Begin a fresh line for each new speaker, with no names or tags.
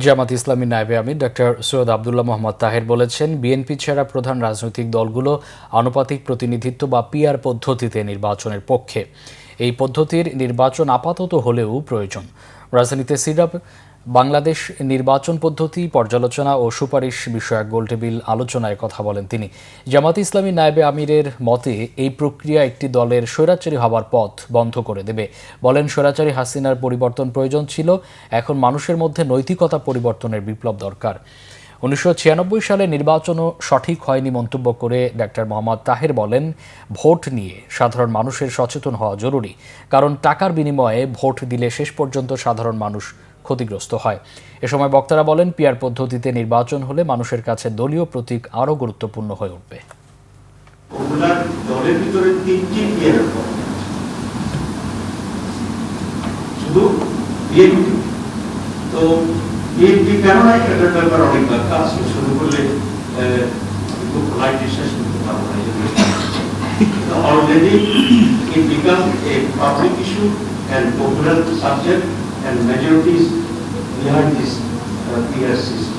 জামাত ইসলামী নায়েবে আমির doctor Syed Abdullah Mohammad Taher বলেছেন, BNP ছাড়া প্রধান রাজনৈতিক দলগুলো আনুপাতিক প্রতিনিধিত্ব বা পিআর পদ্ধতিতে নির্বাচনের পক্ষে। এই পদ্ধতির নির্বাচন আপাতত হলেও প্রয়োজন। রাজধানীতে সিডাব বাংলাদেশ নির্বাচন পদ্ধতি পর্যালোচনা ও সুপারিশ বিষয়ক গোলটেবিল আলোচনায় কথা বলেন তিনি। জামাত ইসলামী নায়েবে আমিরের মতে এই প্রক্রিয়া একটি দলের স্বৈরাচারী হবার পথ বন্ধ করে দেবে। বলেন, স্বৈরাচারী হাসিনার পরিবর্তন প্রয়োজন ছিল, এখন মানুষের মধ্যে নৈতিকতা পরিবর্তনের বিপ্লব দরকার। 1996 সালে নির্বাচনও সঠিক হয়নি মন্তব্য করে ডক্টর মোহাম্মদ তাহের বলেন, ভোট নিয়ে সাধারণ মানুষের সচেতন হওয়া জরুরি, কারণ টাকার বিনিময়ে ভোট দিলে শেষ পর্যন্ত সাধারণ মানুষ ক্ষতিগ্রস্ত হয়। এ সময় বক্তারা বলেন, পিআর পদ্ধতিতে নির্বাচন হলে মানুষের কাছে দলীয় প্রতীক আরও গুরুত্বপূর্ণ হয়ে উঠবে।
দলের ভিতরে তিনটি পিআর শুধু বিএনপি, তো বিএনপি কেন নাই এটার ব্যাপারে অনেকবার কাজ শুরু করলে খুব লাইটলি শেষ করতে পারবো না। Already it becomes a public issue and popular subject and majorities behind this PR system.